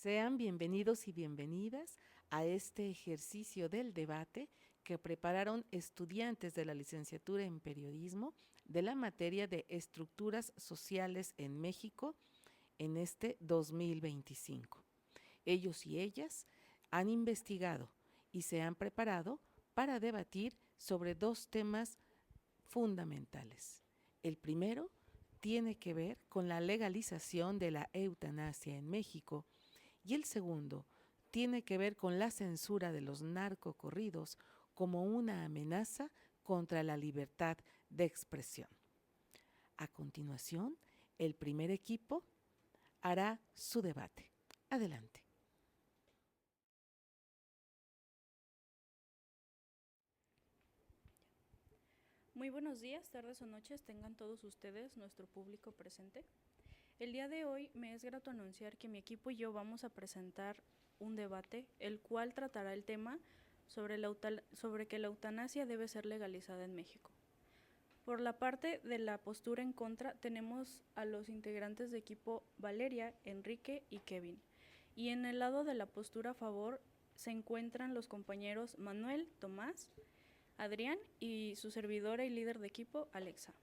Sean bienvenidos y bienvenidas a este ejercicio del debate que prepararon estudiantes de la licenciatura en periodismo de la materia de estructuras sociales en México en este 2025. Ellos y ellas han investigado y se han preparado para debatir sobre dos temas fundamentales. El primero tiene que ver con la legalización de la eutanasia en México y el segundo tiene que ver con la censura de los narcocorridos como una amenaza contra la libertad de expresión. A continuación, el primer equipo hará su debate. Adelante. Muy buenos días, tardes o noches tengan todos ustedes, nuestro público presente. El día de hoy me es grato anunciar que mi equipo y yo vamos a presentar un debate, el cual tratará el tema sobre que la eutanasia debe ser legalizada en México. Por la parte de la postura en contra tenemos a los integrantes de equipo Valeria, Enrique y Kevin. Y en el lado de la postura a favor se encuentran los compañeros Manuel, Tomás, Adrián y su servidora y líder de equipo, Alexa.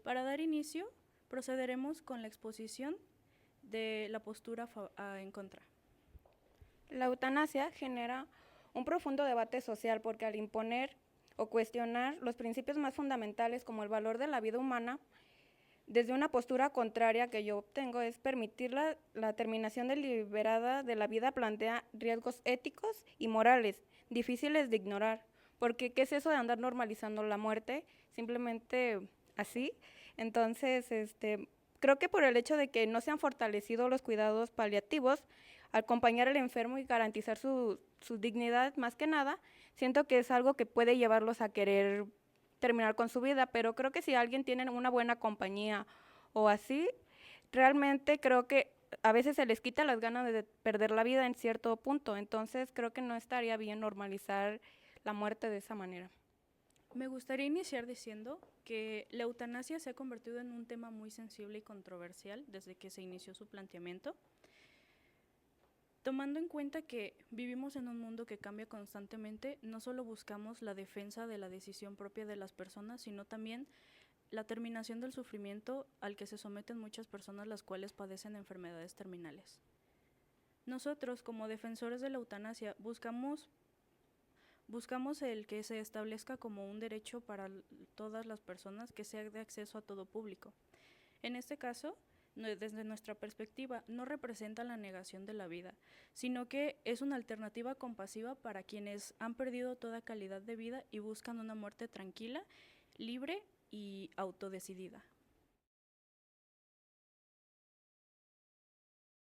Para dar inicio, procederemos con la exposición de la postura en contra. La eutanasia genera un profundo debate social porque al imponer o cuestionar los principios más fundamentales como el valor de la vida humana, desde una postura contraria que yo obtengo es permitir la terminación deliberada de la vida plantea riesgos éticos y morales difíciles de ignorar, porque ¿qué es eso de andar normalizando la muerte? Simplemente así. Entonces, creo que por el hecho de que no se han fortalecido los cuidados paliativos, acompañar al enfermo y garantizar su dignidad más que nada, siento que es algo que puede llevarlos a querer terminar con su vida, pero creo que si alguien tiene una buena compañía o así, realmente creo que a veces se les quita las ganas de perder la vida en cierto punto, entonces creo que no estaría bien normalizar la muerte de esa manera. Me gustaría iniciar diciendo que la eutanasia se ha convertido en un tema muy sensible y controversial desde que se inició su planteamiento. Tomando en cuenta que vivimos en un mundo que cambia constantemente, no solo buscamos la defensa de la decisión propia de las personas, sino también la terminación del sufrimiento al que se someten muchas personas las cuales padecen enfermedades terminales. Nosotros, como defensores de la eutanasia, buscamos el que se establezca como un derecho para todas las personas, que sea de acceso a todo público. En este caso, desde nuestra perspectiva, no representa la negación de la vida, sino que es una alternativa compasiva para quienes han perdido toda calidad de vida y buscan una muerte tranquila, libre y autodecidida.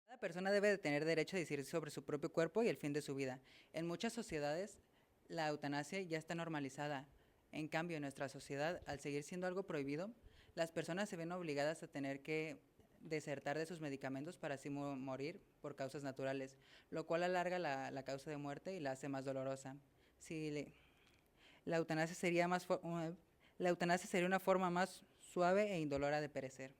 Cada persona debe de tener derecho a decidir sobre su propio cuerpo y el fin de su vida. En muchas sociedades, la eutanasia ya está normalizada. En cambio, en nuestra sociedad, al seguir siendo algo prohibido, las personas se ven obligadas a tener que desertar de sus medicamentos para así morir por causas naturales, lo cual alarga la causa de muerte y la hace más dolorosa. Si le- la eutanasia sería la eutanasia sería una forma más suave e indolora de perecer.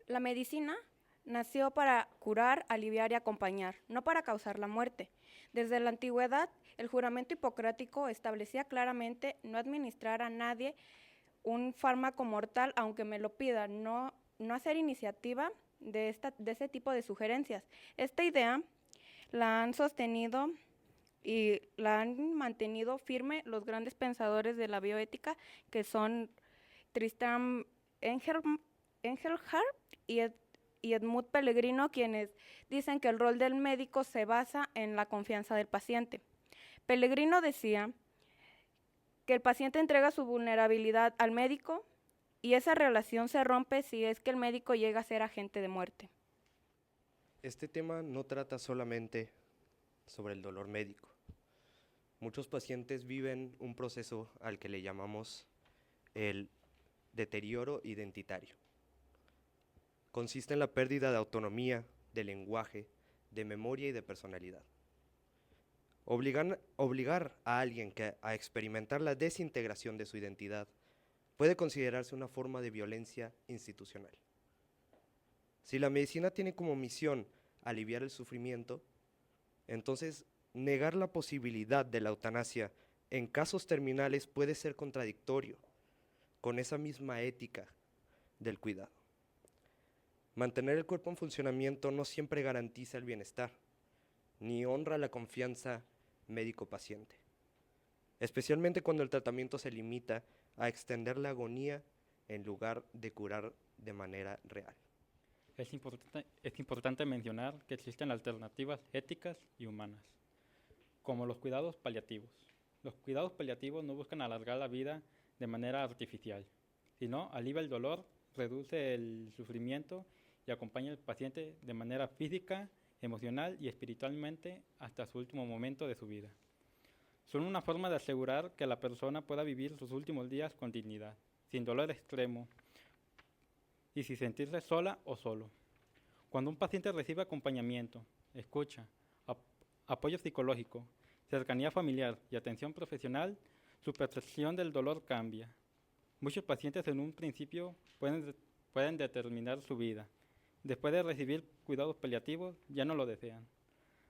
La medicina nació para curar, aliviar y acompañar, no para causar la muerte. Desde la antigüedad, el juramento hipocrático establecía claramente no administrar a nadie un fármaco mortal aunque me lo pida, no hacer iniciativa de ese tipo de sugerencias. Esta idea la han sostenido y la han mantenido firme los grandes pensadores de la bioética, que son Tristram Engelhardt y Edmund Pellegrino, quienes dicen que el rol del médico se basa en la confianza del paciente. Pellegrino decía que el paciente entrega su vulnerabilidad al médico y esa relación se rompe si es que el médico llega a ser agente de muerte. Este tema no trata solamente sobre el dolor médico. Muchos pacientes viven un proceso al que le llamamos el deterioro identitario. Consiste en la pérdida de autonomía, de lenguaje, de memoria y de personalidad. Obligar a alguien a experimentar la desintegración de su identidad puede considerarse una forma de violencia institucional. Si la medicina tiene como misión aliviar el sufrimiento, entonces negar la posibilidad de la eutanasia en casos terminales puede ser contradictorio con esa misma ética del cuidado. Mantener el cuerpo en funcionamiento no siempre garantiza el bienestar, ni honra la confianza médico-paciente, especialmente cuando el tratamiento se limita a extender la agonía en lugar de curar de manera real. Es importante mencionar que existen alternativas éticas y humanas, como los cuidados paliativos. Los cuidados paliativos no buscan alargar la vida de manera artificial, sino alivia el dolor, reduce el sufrimiento y acompaña al paciente de manera física, emocional y espiritualmente hasta su último momento de su vida. Son una forma de asegurar que la persona pueda vivir sus últimos días con dignidad, sin dolor extremo y sin sentirse sola o solo. Cuando un paciente recibe acompañamiento, escucha, apoyo psicológico, cercanía familiar y atención profesional, su percepción del dolor cambia. Muchos pacientes en un principio pueden determinar su vida. Después de recibir cuidados paliativos, ya no lo desean,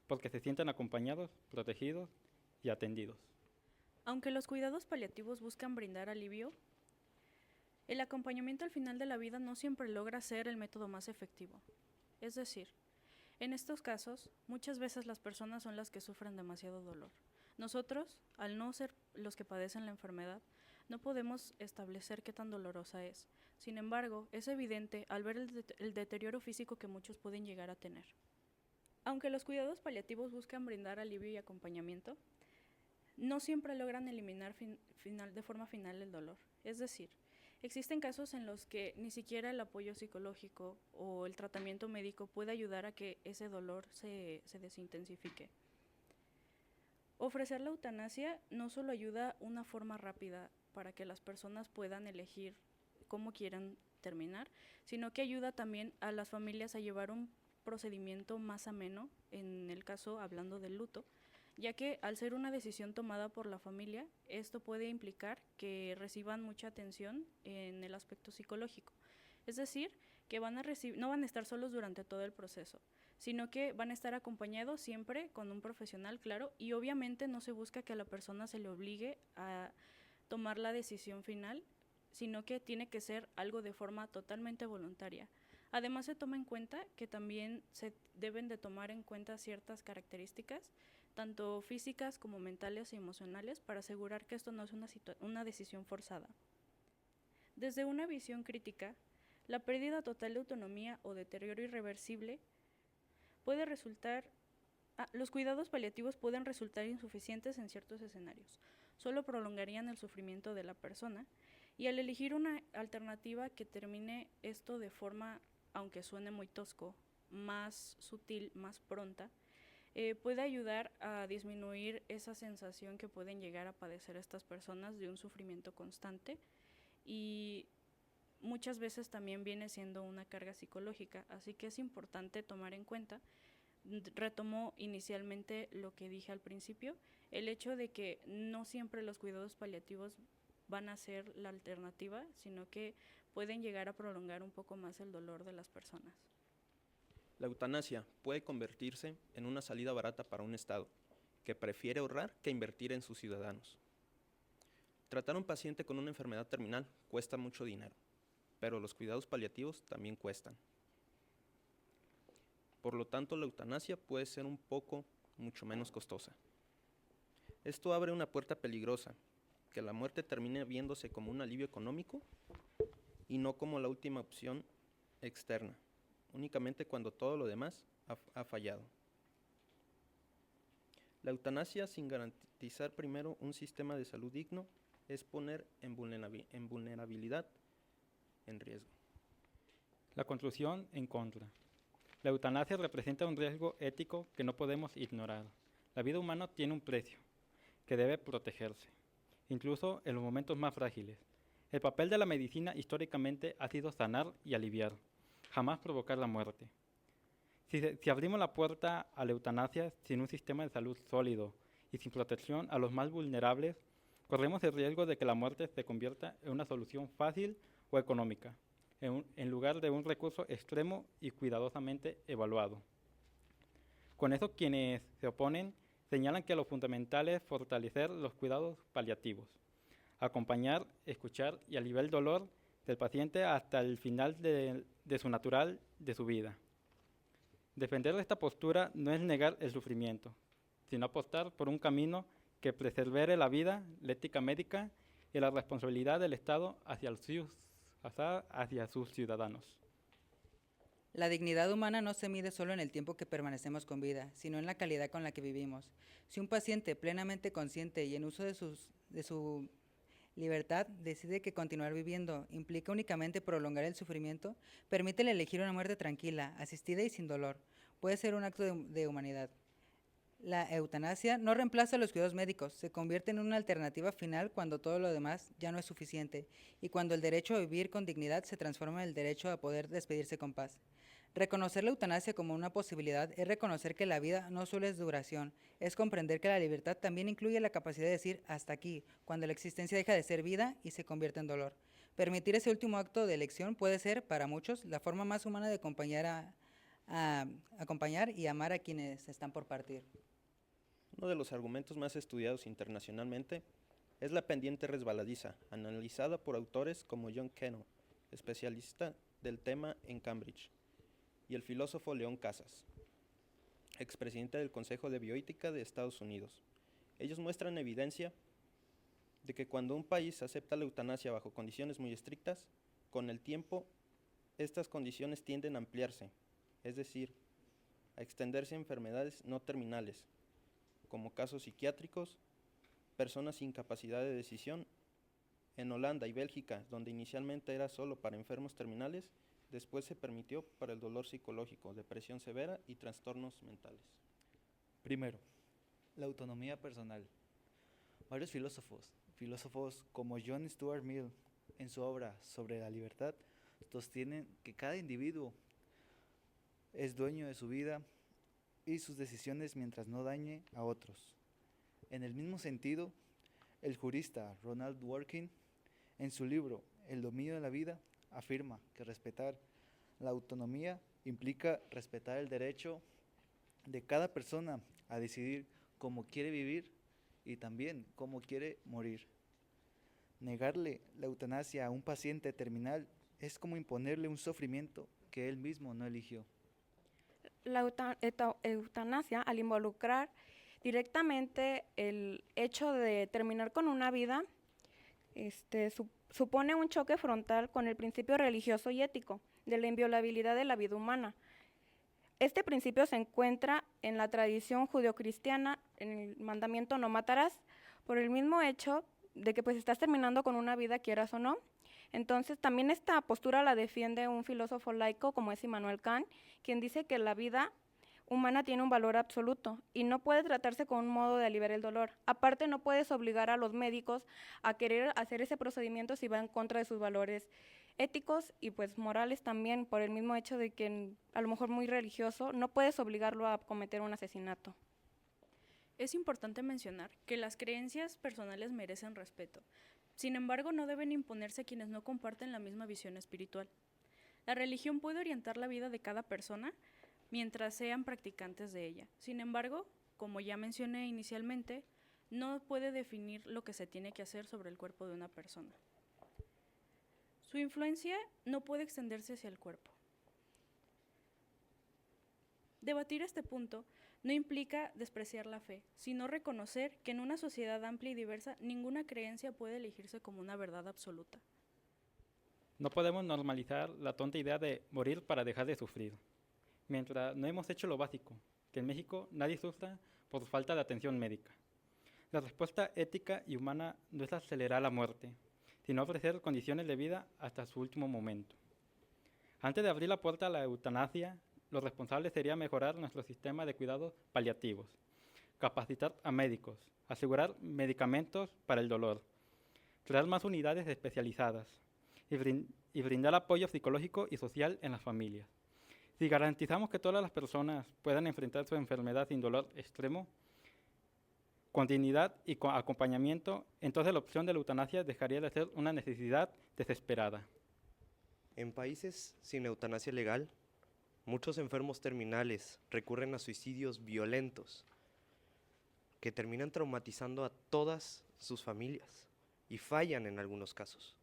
porque se sienten acompañados, protegidos y atendidos. Aunque los cuidados paliativos buscan brindar alivio, el acompañamiento al final de la vida no siempre logra ser el método más efectivo. Es decir, en estos casos, muchas veces las personas son las que sufren demasiado dolor. Nosotros, al no ser los que padecen la enfermedad, no podemos establecer qué tan dolorosa es. Sin embargo, es evidente al ver el deterioro físico que muchos pueden llegar a tener. Aunque los cuidados paliativos buscan brindar alivio y acompañamiento, no siempre logran eliminar de forma final el dolor. Es decir, existen casos en los que ni siquiera el apoyo psicológico o el tratamiento médico puede ayudar a que ese dolor se desintensifique. Ofrecer la eutanasia no solo ayuda una forma rápida para que las personas puedan elegir cómo quieran terminar, sino que ayuda también a las familias a llevar un procedimiento más ameno, en el caso hablando del luto, ya que al ser una decisión tomada por la familia, esto puede implicar que reciban mucha atención en el aspecto psicológico. Es decir, que no van a estar solos durante todo el proceso, sino que van a estar acompañados siempre con un profesional, claro, y obviamente no se busca que a la persona se le obligue a tomar la decisión final, sino que tiene que ser algo de forma totalmente voluntaria. Además, se toma en cuenta que también se deben de tomar en cuenta ciertas características, tanto físicas como mentales y emocionales, para asegurar que esto no es una decisión forzada. Desde una visión crítica, la pérdida total de autonomía o deterioro irreversible puede resultar. Los cuidados paliativos pueden resultar insuficientes en ciertos escenarios, solo prolongarían el sufrimiento de la persona, y al elegir una alternativa que termine esto de forma, aunque suene muy tosco, más sutil, más pronta, puede ayudar a disminuir esa sensación que pueden llegar a padecer estas personas de un sufrimiento constante, y muchas veces también viene siendo una carga psicológica, así que es importante tomar en cuenta. Retomo inicialmente lo que dije al principio, el hecho de que no siempre los cuidados paliativos van a ser la alternativa, sino que pueden llegar a prolongar un poco más el dolor de las personas. La eutanasia puede convertirse en una salida barata para un Estado, que prefiere ahorrar que invertir en sus ciudadanos. Tratar a un paciente con una enfermedad terminal cuesta mucho dinero, pero los cuidados paliativos también cuestan. Por lo tanto, la eutanasia puede ser mucho menos costosa. Esto abre una puerta peligrosa, que la muerte termine viéndose como un alivio económico y no como la última opción externa, únicamente cuando todo lo demás ha fallado. La eutanasia, sin garantizar primero un sistema de salud digno, es poner en vulnerabilidad en riesgo. La conclusión en contra. La eutanasia representa un riesgo ético que no podemos ignorar. La vida humana tiene un precio, que debe protegerse, incluso en los momentos más frágiles. El papel de la medicina históricamente ha sido sanar y aliviar, jamás provocar la muerte. Si abrimos la puerta a la eutanasia sin un sistema de salud sólido y sin protección a los más vulnerables, corremos el riesgo de que la muerte se convierta en una solución fácil o económica, en lugar de un recurso extremo y cuidadosamente evaluado. Con eso, quienes se oponen señalan que lo fundamental es fortalecer los cuidados paliativos, acompañar, escuchar y aliviar el dolor del paciente hasta el final de su vida. Defender esta postura no es negar el sufrimiento, sino apostar por un camino que preserve la vida, la ética médica y la responsabilidad del Estado hacia sus ciudadanos. La dignidad humana no se mide solo en el tiempo que permanecemos con vida, sino en la calidad con la que vivimos. Si un paciente plenamente consciente y en uso de su libertad decide que continuar viviendo implica únicamente prolongar el sufrimiento, permítele elegir una muerte tranquila, asistida y sin dolor. Puede ser un acto de humanidad. La eutanasia no reemplaza los cuidados médicos, se convierte en una alternativa final cuando todo lo demás ya no es suficiente y cuando el derecho a vivir con dignidad se transforma en el derecho a poder despedirse con paz. Reconocer la eutanasia como una posibilidad es reconocer que la vida no solo es duración, es comprender que la libertad también incluye la capacidad de decir hasta aquí, cuando la existencia deja de ser vida y se convierte en dolor. Permitir ese último acto de elección puede ser, para muchos, la forma más humana de acompañar y amar a quienes están por partir. Uno de los argumentos más estudiados internacionalmente es la pendiente resbaladiza, analizada por autores como John Kennel, especialista del tema en Cambridge, y el filósofo León Casas, expresidente del Consejo de Bioética de Estados Unidos. Ellos muestran evidencia de que cuando un país acepta la eutanasia bajo condiciones muy estrictas, con el tiempo estas condiciones tienden a ampliarse, es decir, a extenderse a enfermedades no terminales, como casos psiquiátricos, personas sin capacidad de decisión. En Holanda y Bélgica, donde inicialmente era solo para enfermos terminales, después se permitió para el dolor psicológico, depresión severa y trastornos mentales. Primero, la autonomía personal. Varios filósofos como John Stuart Mill, en su obra sobre la libertad, sostienen que cada individuo es dueño de su vida y sus decisiones mientras no dañe a otros. En el mismo sentido, el jurista Ronald Dworkin, en su libro El dominio de la vida, afirma que respetar la autonomía implica respetar el derecho de cada persona a decidir cómo quiere vivir y también cómo quiere morir. Negarle la eutanasia a un paciente terminal es como imponerle un sufrimiento que él mismo no eligió. La eutanasia, al involucrar directamente el hecho de terminar con una vida, supone un choque frontal con el principio religioso y ético de la inviolabilidad de la vida humana. Este principio se encuentra en la tradición judeocristiana, en el mandamiento no matarás, por el mismo hecho de que pues estás terminando con una vida, quieras o no. Entonces también esta postura la defiende un filósofo laico como es Immanuel Kant, quien dice que la vida humana tiene un valor absoluto y no puede tratarse como un modo de aliviar el dolor. Aparte, no puedes obligar a los médicos a querer hacer ese procedimiento si va en contra de sus valores éticos y pues morales también, por el mismo hecho de que a lo mejor muy religioso, no puedes obligarlo a cometer un asesinato. Es importante mencionar que las creencias personales merecen respeto. Sin embargo, no deben imponerse a quienes no comparten la misma visión espiritual. La religión puede orientar la vida de cada persona mientras sean practicantes de ella. Sin embargo, como ya mencioné inicialmente, no puede definir lo que se tiene que hacer sobre el cuerpo de una persona. Su influencia no puede extenderse hacia el cuerpo. Debatir este punto no implica despreciar la fe, sino reconocer que en una sociedad amplia y diversa, ninguna creencia puede elegirse como una verdad absoluta. No podemos normalizar la tonta idea de morir para dejar de sufrir, mientras no hemos hecho lo básico, que en México nadie sufra por falta de atención médica. La respuesta ética y humana no es acelerar la muerte, sino ofrecer condiciones de vida hasta su último momento. Antes de abrir la puerta a la eutanasia, lo responsable sería mejorar nuestro sistema de cuidados paliativos, capacitar a médicos, asegurar medicamentos para el dolor, crear más unidades especializadas y brindar apoyo psicológico y social en las familias. Si garantizamos que todas las personas puedan enfrentar su enfermedad sin dolor extremo, con dignidad y con acompañamiento, entonces la opción de la eutanasia dejaría de ser una necesidad desesperada. En países sin eutanasia legal, Muchos enfermos terminales recurren a suicidios violentos que terminan traumatizando a todas sus familias y fallan en algunos casos.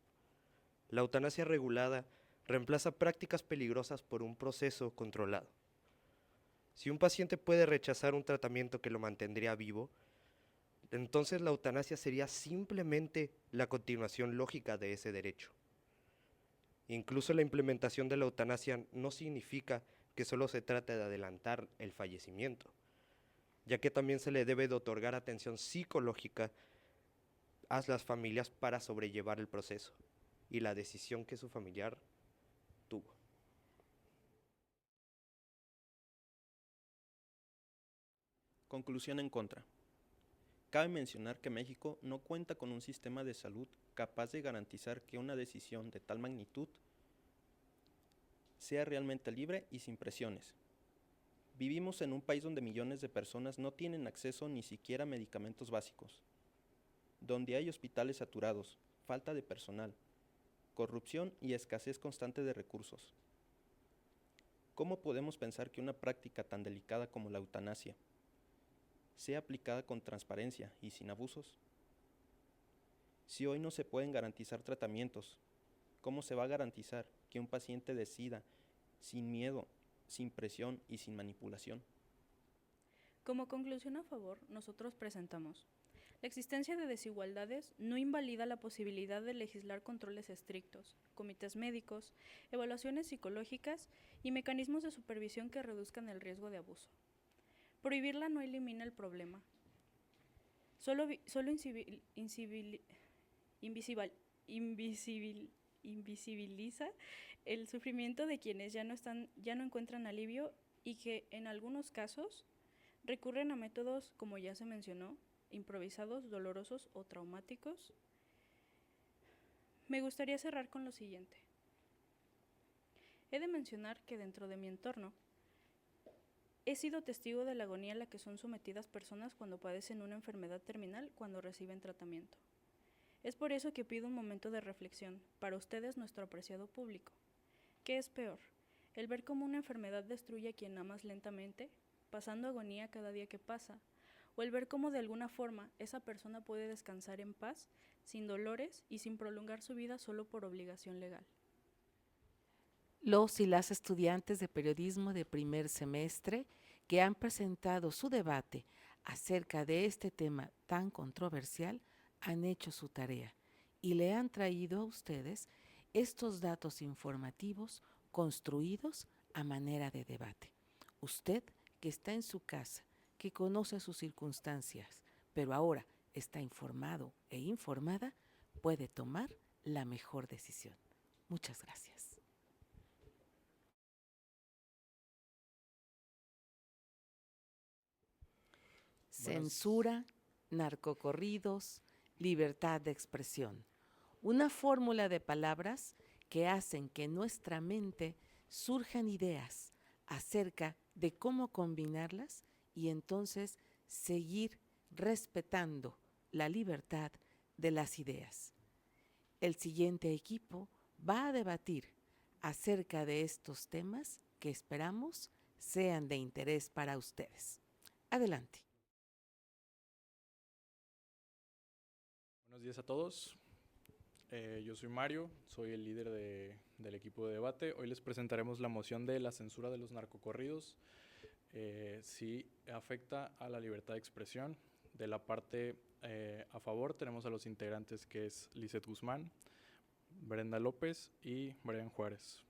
La eutanasia regulada reemplaza prácticas peligrosas por un proceso controlado. Si un paciente puede rechazar un tratamiento que lo mantendría vivo, entonces la eutanasia sería simplemente la continuación lógica de ese derecho. Incluso la implementación de la eutanasia no significa que solo se trate de adelantar el fallecimiento, ya que también se le debe de otorgar atención psicológica a las familias para sobrellevar el proceso y la decisión que su familiar tuvo. Conclusión en contra. Cabe mencionar que México no cuenta con un sistema de salud capaz de garantizar que una decisión de tal magnitud sea realmente libre y sin presiones. Vivimos en un país donde millones de personas no tienen acceso ni siquiera a medicamentos básicos, donde hay hospitales saturados, falta de personal, corrupción y escasez constante de recursos. ¿Cómo podemos pensar que una práctica tan delicada como la eutanasia sea aplicada con transparencia y sin abusos? Si hoy no se pueden garantizar tratamientos, ¿cómo se va a garantizar que un paciente decida sin miedo, sin presión y sin manipulación? Como conclusión a favor, nosotros presentamos: la existencia de desigualdades no invalida la posibilidad de legislar controles estrictos, comités médicos, evaluaciones psicológicas y mecanismos de supervisión que reduzcan el riesgo de abuso. Prohibirla no elimina el problema, solo invisibiliza el sufrimiento de quienes ya no encuentran alivio y que en algunos casos recurren a métodos, como ya se mencionó, improvisados, dolorosos o traumáticos. Me gustaría cerrar con lo siguiente. He de mencionar que dentro de mi entorno he sido testigo de la agonía a la que son sometidas personas cuando padecen una enfermedad terminal, cuando reciben tratamiento. Es por eso que pido un momento de reflexión para ustedes, nuestro apreciado público. ¿Qué es peor? ¿El ver cómo una enfermedad destruye a quien amas lentamente, pasando agonía cada día que pasa? ¿O el ver cómo de alguna forma esa persona puede descansar en paz, sin dolores y sin prolongar su vida solo por obligación legal? Los y las estudiantes de periodismo de primer semestre que han presentado su debate acerca de este tema tan controversial han hecho su tarea y le han traído a ustedes estos datos informativos construidos a manera de debate. Usted que está en su casa, que conoce sus circunstancias, pero ahora está informado e informada, puede tomar la mejor decisión. Muchas gracias. Censura, narcocorridos, libertad de expresión. Una fórmula de palabras que hacen que en nuestra mente surjan ideas acerca de cómo combinarlas y entonces seguir respetando la libertad de las ideas. El siguiente equipo va a debatir acerca de estos temas que esperamos sean de interés para ustedes. Adelante. Buenos días a todos. Yo soy Mario, soy el líder del equipo de debate. Hoy les presentaremos la moción de la censura de los narcocorridos. Si afecta a la libertad de expresión. De la parte a favor tenemos a los integrantes que es Lizeth Guzmán, Brenda López y Brian Juárez.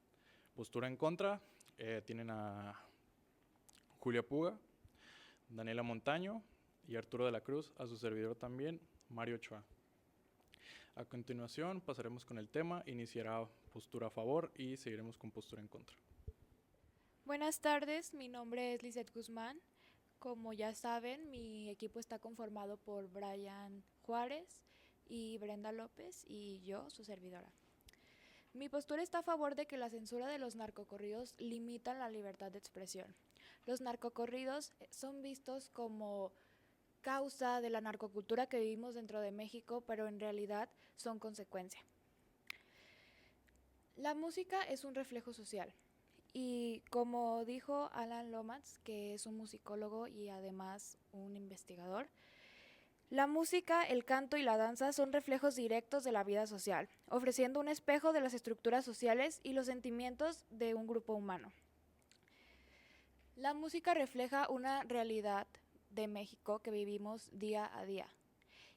Postura en contra tienen a Julia Puga, Daniela Montaño y Arturo de la Cruz, a su servidor también, Mario Ochoa. A continuación pasaremos con el tema, iniciará postura a favor y seguiremos con postura en contra. Buenas tardes, mi nombre es Lizeth Guzmán. Como ya saben, mi equipo está conformado por Brian Juárez y Brenda López y yo, su servidora. Mi postura está a favor de que la censura de los narcocorridos limitan la libertad de expresión. Los narcocorridos son vistos como causa de la narcocultura que vivimos dentro de México, pero en realidad son consecuencia. La música es un reflejo social Y como dijo Alan Lomax, que es un musicólogo y además un investigador, la música, el canto y la danza son reflejos directos de la vida social, ofreciendo un espejo de las estructuras sociales y los sentimientos de un grupo humano. La música refleja una realidad de México que vivimos día a día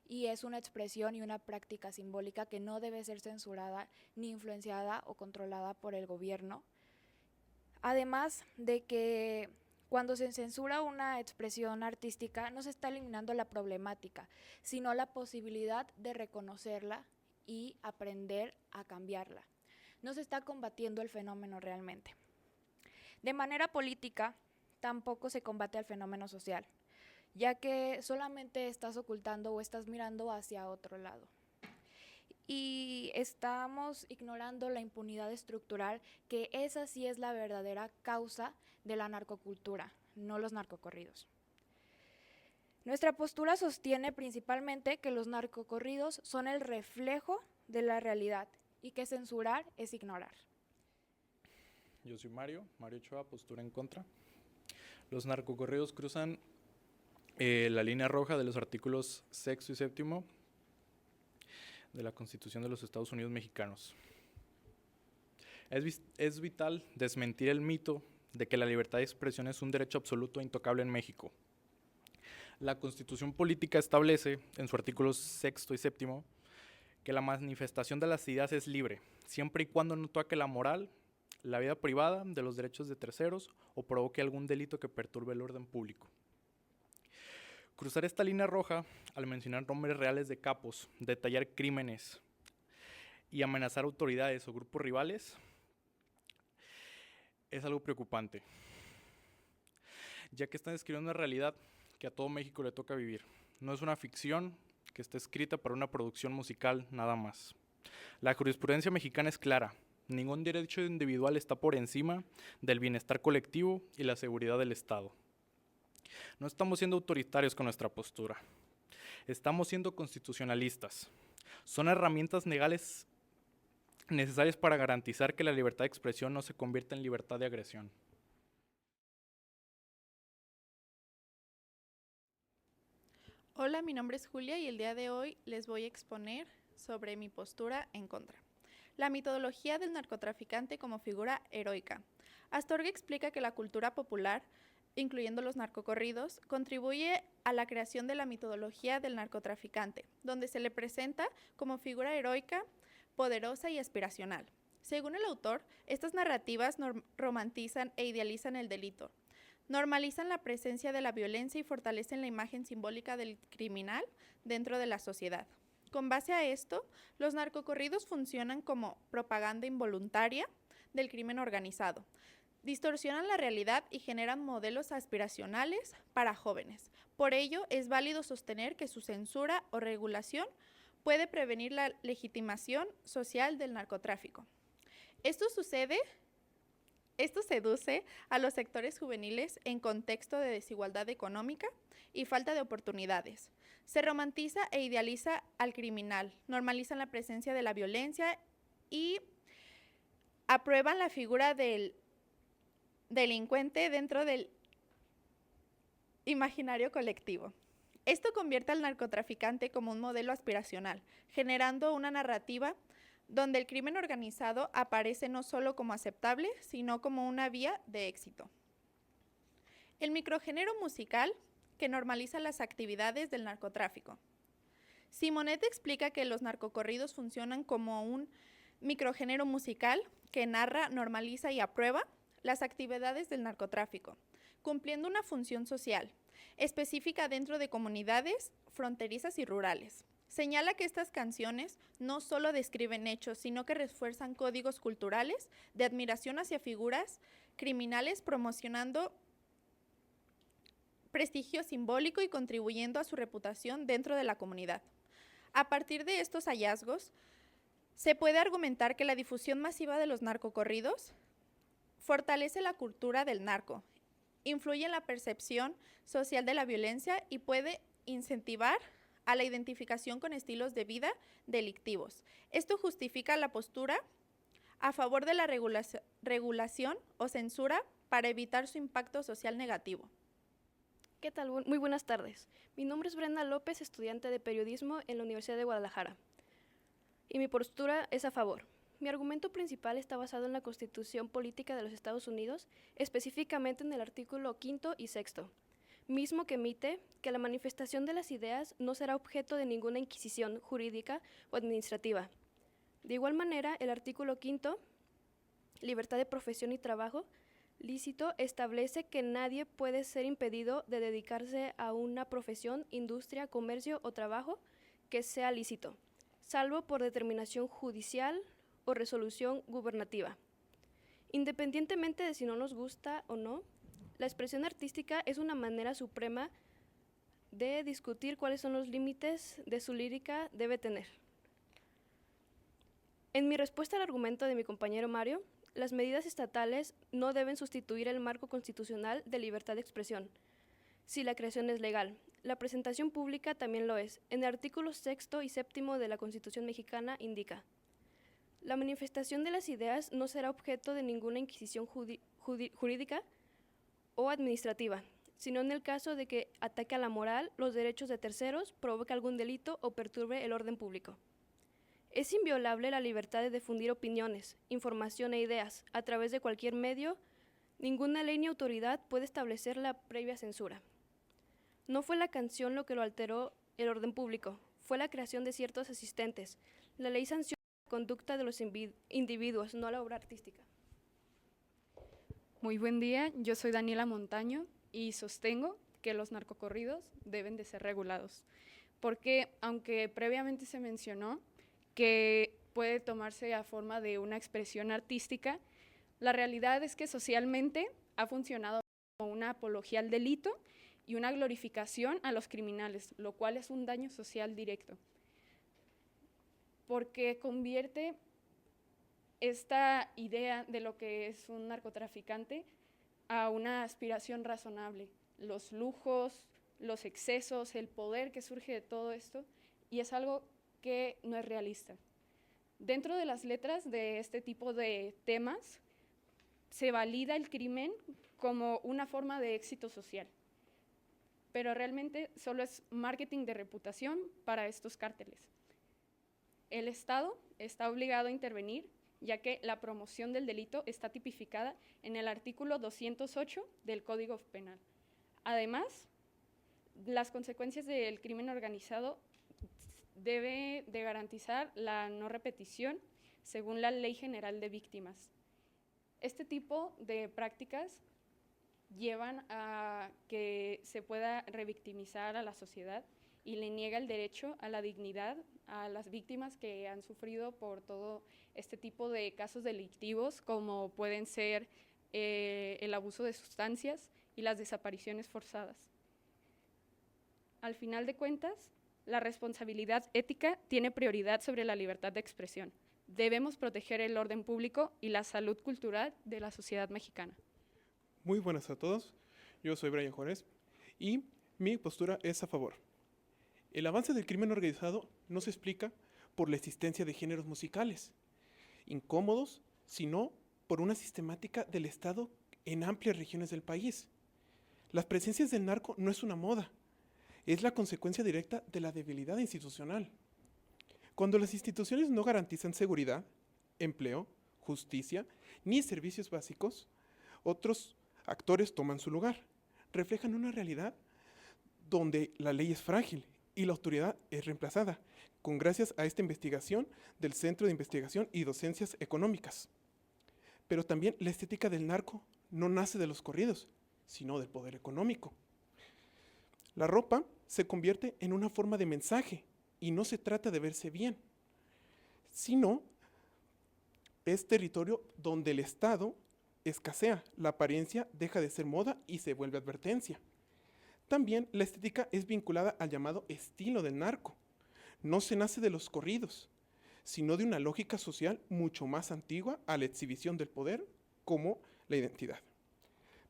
y es una expresión y una práctica simbólica que no debe ser censurada ni influenciada o controlada por el gobierno. Además de que cuando se censura una expresión artística no se está eliminando la problemática, sino la posibilidad de reconocerla y aprender a cambiarla. No se está combatiendo el fenómeno realmente. De manera política, tampoco se combate al fenómeno social, ya que solamente estás ocultando o estás mirando hacia otro lado. Y estamos ignorando la impunidad estructural, que esa sí es la verdadera causa de la narcocultura, no los narcocorridos. Nuestra postura sostiene principalmente que los narcocorridos son el reflejo de la realidad y que censurar es ignorar. Yo soy Mario Ochoa, postura en contra. Los narcocorridos cruzan la línea roja de los artículos 6 y 7 de la Constitución de los Estados Unidos mexicanos. Es vital desmentir el mito de que la libertad de expresión es un derecho absoluto e intocable en México. La Constitución política establece, en su artículo 6 y 7, que la manifestación de las ideas es libre, siempre y cuando no toque la moral, la vida privada, de los derechos de terceros o provoque algún delito que perturbe el orden público. Cruzar esta línea roja, al mencionar nombres reales de capos, detallar crímenes y amenazar autoridades o grupos rivales, es algo preocupante, ya que están describiendo una realidad que a todo México le toca vivir. No es una ficción que está escrita para una producción musical nada más. La jurisprudencia mexicana es clara: ningún derecho individual está por encima del bienestar colectivo y la seguridad del Estado. No estamos siendo autoritarios con nuestra postura, estamos siendo constitucionalistas. Son herramientas legales necesarias para garantizar que la libertad de expresión no se convierta en libertad de agresión. Hola, mi nombre es Julia y el día de hoy les voy a exponer sobre mi postura en contra. La mitología del narcotraficante como figura heroica. Astorga explica que la cultura popular, incluyendo los narcocorridos, contribuye a la creación de la mitología del narcotraficante, donde se le presenta como figura heroica, poderosa y aspiracional. Según el autor, estas narrativas romantizan e idealizan el delito, normalizan la presencia de la violencia y fortalecen la imagen simbólica del criminal dentro de la sociedad. Con base a esto, los narcocorridos funcionan como propaganda involuntaria del crimen organizado. Distorsionan la realidad y generan modelos aspiracionales para jóvenes. Por ello, es válido sostener que su censura o regulación puede prevenir la legitimación social del narcotráfico. Esto seduce a los sectores juveniles en contexto de desigualdad económica y falta de oportunidades. Se romantiza e idealiza al criminal, normalizan la presencia de la violencia y aprueban la figura del delincuente dentro del imaginario colectivo. Esto convierte al narcotraficante como un modelo aspiracional, generando una narrativa donde el crimen organizado aparece no solo como aceptable, sino como una vía de éxito. El microgénero musical que normaliza las actividades del narcotráfico. Simonet explica que los narcocorridos funcionan como un microgénero musical que narra, normaliza y aprueba las actividades del narcotráfico, cumpliendo una función social específica dentro de comunidades fronterizas y rurales. Señala que estas canciones no solo describen hechos, sino que refuerzan códigos culturales de admiración hacia figuras criminales, promocionando prestigio simbólico y contribuyendo a su reputación dentro de la comunidad. A partir de estos hallazgos, se puede argumentar que la difusión masiva de los narcocorridos fortalece la cultura del narco, influye en la percepción social de la violencia y puede incentivar a la identificación con estilos de vida delictivos. Esto justifica la postura a favor de la regulación o censura para evitar su impacto social negativo. ¿Qué tal? Muy buenas tardes. Mi nombre es Brenda López, estudiante de periodismo en la Universidad de Guadalajara. Y mi postura es a favor. Mi argumento principal está basado en la Constitución Política de los Estados Unidos, específicamente en el artículo 5 y 6, mismo que emite que la manifestación de las ideas no será objeto de ninguna inquisición jurídica o administrativa. De igual manera, el artículo 5, libertad de profesión y trabajo lícito, establece que nadie puede ser impedido de dedicarse a una profesión, industria, comercio o trabajo que sea lícito, salvo por determinación judicial o resolución gubernativa. Independientemente de si no nos gusta o no, la expresión artística es una manera suprema de discutir cuáles son los límites de su lírica debe tener. En mi respuesta al argumento de mi compañero Mario, las medidas estatales no deben sustituir el marco constitucional de libertad de expresión, si la creación es legal. La presentación pública también lo es. En el artículo 6 y 7 de la Constitución mexicana indica: la manifestación de las ideas no será objeto de ninguna inquisición jurídica o administrativa, sino en el caso de que ataque a la moral, los derechos de terceros, provoque algún delito o perturbe el orden público. Es inviolable la libertad de difundir opiniones, información e ideas a través de cualquier medio. Ninguna ley ni autoridad puede establecer la previa censura. No fue la canción lo que lo alteró el orden público, fue la creación de ciertos asistentes. La ley sanciona la conducta de los individuos, no la obra artística. Muy buen día, yo soy Daniela Montaño y sostengo que los narcocorridos deben de ser regulados, porque aunque previamente se mencionó que puede tomarse a forma de una expresión artística, la realidad es que socialmente ha funcionado como una apología al delito y una glorificación a los criminales, lo cual es un daño social directo, porque convierte esta idea de lo que es un narcotraficante a una aspiración razonable, los lujos, los excesos, el poder que surge de todo esto, y es algo que no es realista. Dentro de las letras de este tipo de temas, se valida el crimen como una forma de éxito social, pero realmente solo es marketing de reputación para estos cárteles. El Estado está obligado a intervenir, ya que la promoción del delito está tipificada en el artículo 208 del Código Penal. Además, las consecuencias del crimen organizado debe de garantizar la no repetición según la Ley General de Víctimas. Este tipo de prácticas llevan a que se pueda revictimizar a la sociedad y le niega el derecho a la dignidad a las víctimas que han sufrido por todo este tipo de casos delictivos, como pueden ser el abuso de sustancias y las desapariciones forzadas. Al final de cuentas, la responsabilidad ética tiene prioridad sobre la libertad de expresión. Debemos proteger el orden público y la salud cultural de la sociedad mexicana. Muy buenas a todos, yo soy Brian Juárez y mi postura es a favor. El avance del crimen organizado no se explica por la existencia de géneros musicales incómodos, sino por una sistemática del Estado en amplias regiones del país. Las presencias del narco no es una moda, es la consecuencia directa de la debilidad institucional. Cuando las instituciones no garantizan seguridad, empleo, justicia, ni servicios básicos, otros actores toman su lugar. Reflejan una realidad donde la ley es frágil y la autoridad es reemplazada, con gracias a esta investigación del Centro de Investigación y Docencias Económicas. Pero también la estética del narco no nace de los corridos, sino del poder económico. La ropa se convierte en una forma de mensaje y no se trata de verse bien, sino es territorio donde el Estado escasea, la apariencia deja de ser moda y se vuelve advertencia. También la estética es vinculada al llamado estilo del narco. No se nace de los corridos, sino de una lógica social mucho más antigua a la exhibición del poder como la identidad.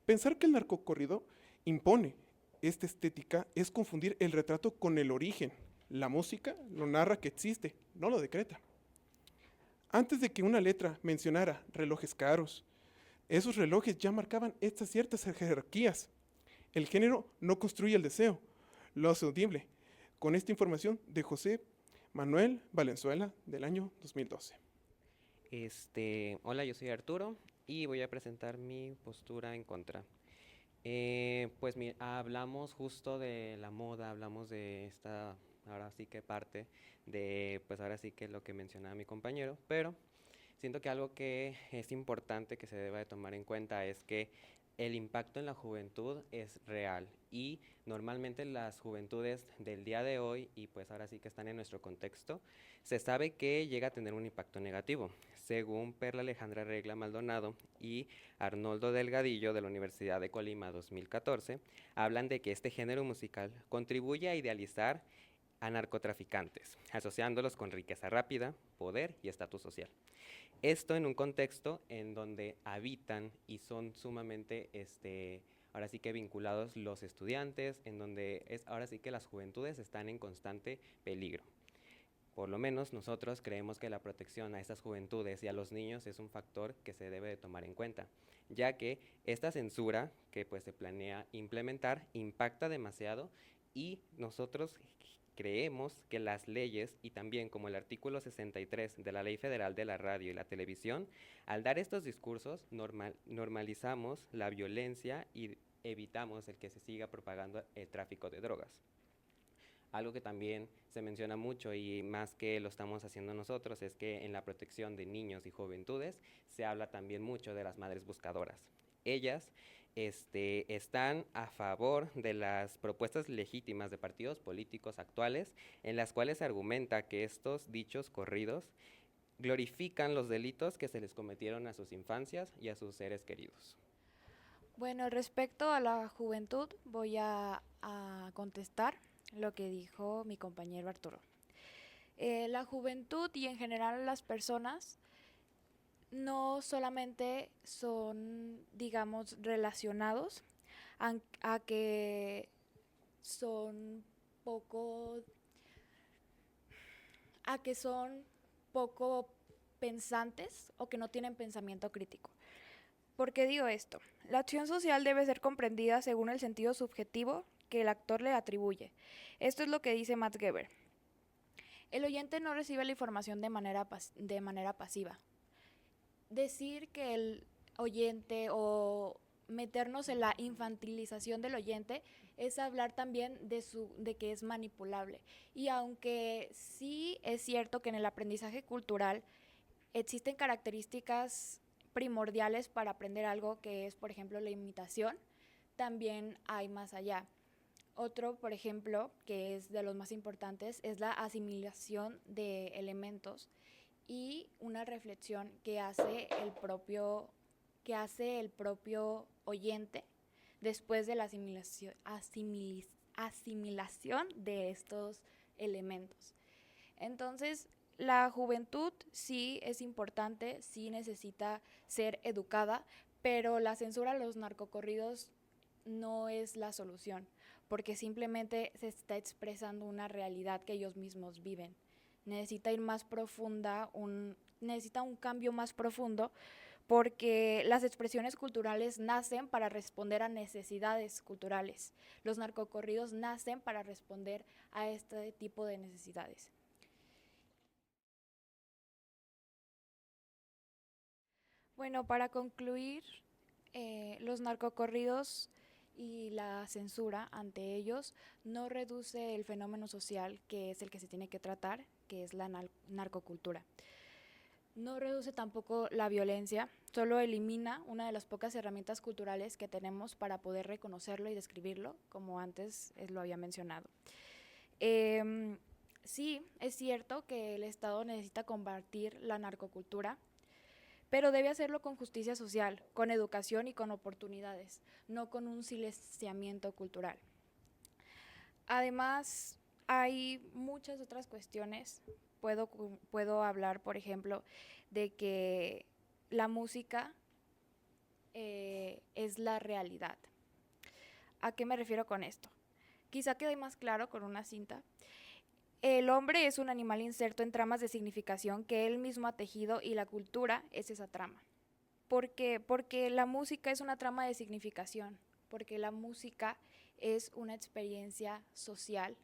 Pensar que el narcocorrido impone esta estética es confundir el retrato con el origen. La música lo narra que existe, no lo decreta. Antes de que una letra mencionara relojes caros, esos relojes ya marcaban estas ciertas jerarquías. El género no construye el deseo, lo hace audible. Con esta información de José Manuel Valenzuela del año 2012. Hola, yo soy Arturo y voy a presentar mi postura en contra. Hablamos justo de la moda, hablamos de esta, ahora sí que parte de, pues ahora sí que lo que mencionaba mi compañero, pero siento que algo que es importante que se deba de tomar en cuenta es que el impacto en la juventud es real y normalmente las juventudes del día de hoy, y pues ahora sí que están en nuestro contexto, se sabe que llega a tener un impacto negativo. Según Perla Alejandra Regla Maldonado y Arnoldo Delgadillo de la Universidad de Colima 2014, hablan de que este género musical contribuye a idealizar a narcotraficantes, asociándolos con riqueza rápida, poder y estatus social. Esto en un contexto en donde habitan y son sumamente, ahora sí que vinculados los estudiantes, en donde ahora sí que las juventudes están en constante peligro. Por lo menos nosotros creemos que la protección a estas juventudes y a los niños es un factor que se debe de tomar en cuenta, ya que esta censura que pues se planea implementar impacta demasiado y nosotros creemos que las leyes y también como el artículo 63 de la Ley Federal de la Radio y la Televisión, al dar estos discursos normalizamos la violencia y evitamos el que se siga propagando el tráfico de drogas. Algo que también se menciona mucho y más que lo estamos haciendo nosotros es que en la protección de niños y juventudes se habla también mucho de las madres buscadoras. Ellas están a favor de las propuestas legítimas de partidos políticos actuales en las cuales se argumenta que estos dichos corridos glorifican los delitos que se les cometieron a sus infancias y a sus seres queridos. Bueno, respecto a la juventud, voy a contestar lo que dijo mi compañero Arturo. La juventud y en general las personas no solamente son, digamos, relacionados a que son poco pensantes o que no tienen pensamiento crítico. ¿Por qué digo esto? La acción social debe ser comprendida según el sentido subjetivo que el actor le atribuye. Esto es lo que dice Max Weber. El oyente no recibe la información de manera pasiva. Decir que el oyente o meternos en la infantilización del oyente es hablar también de que es manipulable. Y aunque sí es cierto que en el aprendizaje cultural existen características primordiales para aprender algo que es, por ejemplo, la imitación, también hay más allá. Otro, por ejemplo, que es de los más importantes, es la asimilación de elementos y una reflexión que hace el propio oyente después de la asimilación de estos elementos. Entonces, la juventud sí es importante, sí necesita ser educada, pero la censura a los narcocorridos no es la solución, porque simplemente se está expresando una realidad que ellos mismos viven. Necesita ir más profunda, necesita un cambio más profundo, porque las expresiones culturales nacen para responder a necesidades culturales. Los narcocorridos nacen para responder a este tipo de necesidades. Bueno, para concluir, los narcocorridos y la censura ante ellos no reduce el fenómeno social que es el que se tiene que tratar, que es la narcocultura. No reduce tampoco la violencia, solo elimina una de las pocas herramientas culturales que tenemos para poder reconocerlo y describirlo, como antes lo había mencionado. Sí, es cierto que el Estado necesita combatir la narcocultura, pero debe hacerlo con justicia social, con educación y con oportunidades, no con un silenciamiento cultural. Además, hay muchas otras cuestiones. Puedo hablar, por ejemplo, de que la música es la realidad. ¿A qué me refiero con esto? Quizá quede más claro con una cinta. El hombre es un animal inserto en tramas de significación que él mismo ha tejido y la cultura es esa trama. ¿Por qué? Porque la música es una trama de significación, porque la música es una experiencia social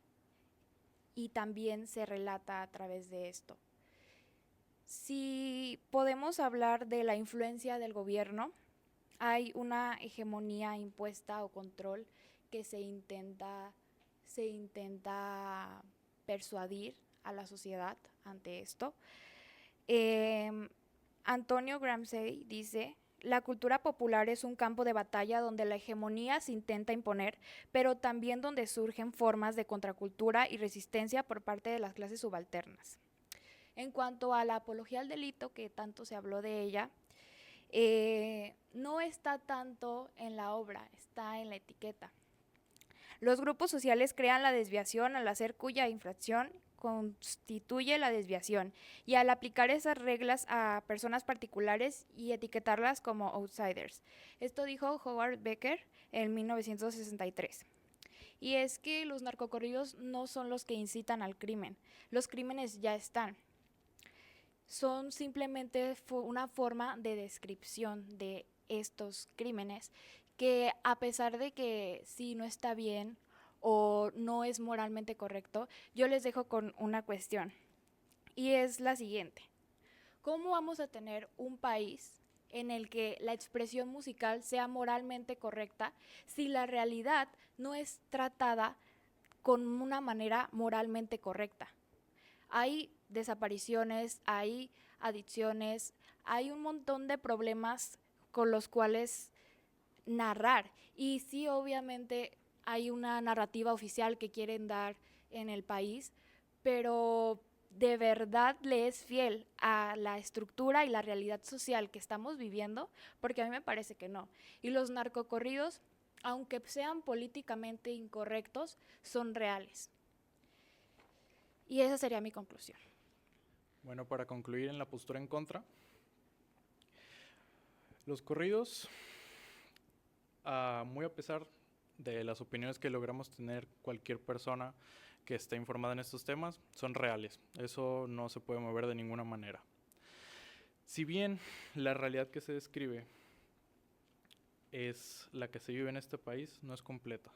y también se relata a través de esto. Si podemos hablar de la influencia del gobierno, hay una hegemonía impuesta o control que se intenta persuadir a la sociedad ante esto. Antonio Gramsci dice: la cultura popular es un campo de batalla donde la hegemonía se intenta imponer, pero también donde surgen formas de contracultura y resistencia por parte de las clases subalternas. En cuanto a la apología al delito, que tanto se habló de ella, no está tanto en la obra, está en la etiqueta. Los grupos sociales crean la desviación al hacer cuya infracción constituye la desviación y al aplicar esas reglas a personas particulares y etiquetarlas como outsiders. Esto dijo Howard Becker en 1963. Y es que los narcocorridos no son los que incitan al crimen, los crímenes ya están. Son simplemente una forma de descripción de estos crímenes que, a pesar de que sí no está bien o no es moralmente correcto, yo les dejo con una cuestión, y es la siguiente: ¿cómo vamos a tener un país en el que la expresión musical sea moralmente correcta si la realidad no es tratada con una manera moralmente correcta? Hay desapariciones, hay adicciones, hay un montón de problemas con los cuales narrar, y sí, obviamente hay una narrativa oficial que quieren dar en el país, pero ¿de verdad le es fiel a la estructura y la realidad social que estamos viviendo? Porque a mí me parece que no. Y los narcocorridos, aunque sean políticamente incorrectos, son reales. Y esa sería mi conclusión. Bueno, para concluir en la postura en contra, los corridos, muy a pesar de las opiniones que logramos tener cualquier persona que esté informada en estos temas, son reales. Eso no se puede mover de ninguna manera. Si bien la realidad que se describe es la que se vive en este país, no es completa.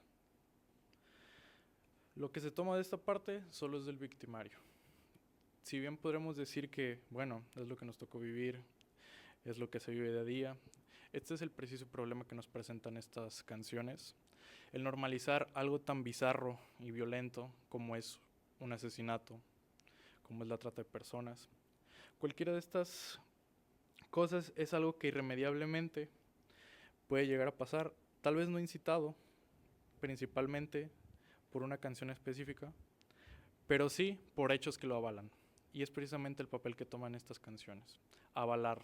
Lo que se toma de esta parte solo es del victimario. Si bien podremos decir que, bueno, es lo que nos tocó vivir, es lo que se vive día a día, este es el preciso problema que nos presentan estas canciones. El normalizar algo tan bizarro y violento como es un asesinato, como es la trata de personas. Cualquiera de estas cosas es algo que irremediablemente puede llegar a pasar, tal vez no incitado, principalmente por una canción específica, pero sí por hechos que lo avalan. Y es precisamente el papel que toman estas canciones: avalar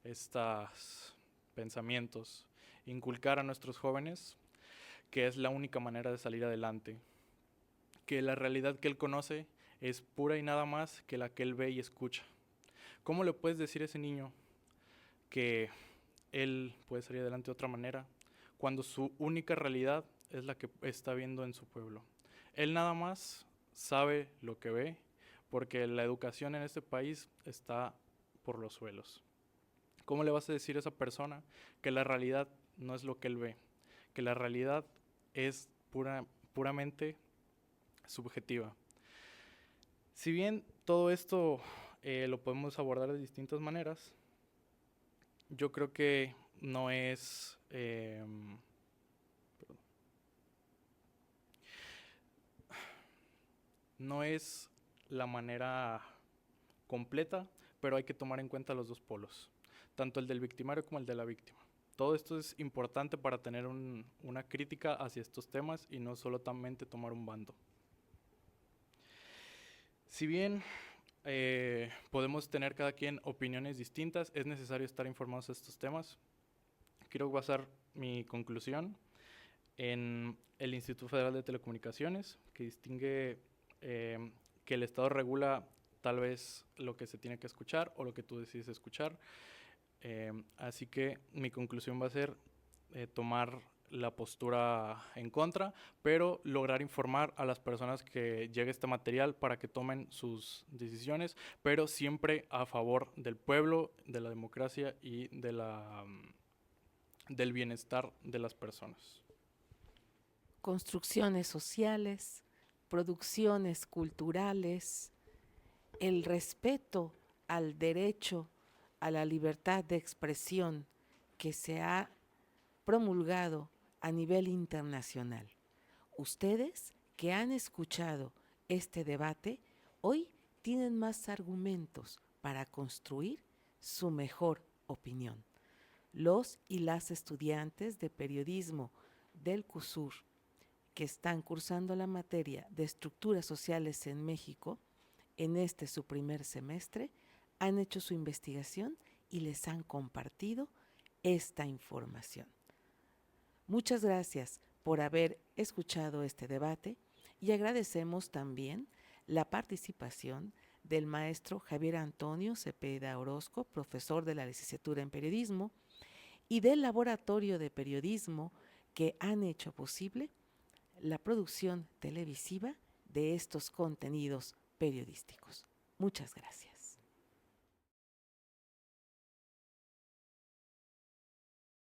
estos pensamientos, inculcar a nuestros jóvenes que es la única manera de salir adelante, que la realidad que él conoce es pura y nada más que la que él ve y escucha. ¿Cómo le puedes decir a ese niño que él puede salir adelante de otra manera cuando su única realidad es la que está viendo en su pueblo? Él nada más sabe lo que ve, porque la educación en este país está por los suelos. ¿Cómo le vas a decir a esa persona que la realidad no es lo que él ve? Que la realidad es puramente subjetiva. Si bien todo esto lo podemos abordar de distintas maneras, yo creo que no es la manera completa, pero hay que tomar en cuenta los dos polos, tanto el del victimario como el de la víctima. Todo esto es importante para tener una crítica hacia estos temas y no solamente tomar un bando. Si bien podemos tener cada quien opiniones distintas, es necesario estar informados de estos temas. Quiero basar mi conclusión en el Instituto Federal de Telecomunicaciones, que distingue que el Estado regula tal vez lo que se tiene que escuchar o lo que tú decides escuchar. Así que mi conclusión va a ser tomar la postura en contra, pero lograr informar a las personas que llegue este material para que tomen sus decisiones, pero siempre a favor del pueblo, de la democracia y del bienestar de las personas. Construcciones sociales, producciones culturales, el respeto al derecho a la libertad de expresión que se ha promulgado a nivel internacional. Ustedes que han escuchado este debate, hoy tienen más argumentos para construir su mejor opinión. Los y las estudiantes de periodismo del CUSUR que están cursando la materia de estructuras sociales en México, en este su primer semestre, han hecho su investigación y les han compartido esta información. Muchas gracias por haber escuchado este debate y agradecemos también la participación del maestro Javier Antonio Cepeda Orozco, profesor de la licenciatura en periodismo, y del laboratorio de periodismo que han hecho posible la producción televisiva de estos contenidos periodísticos. Muchas gracias.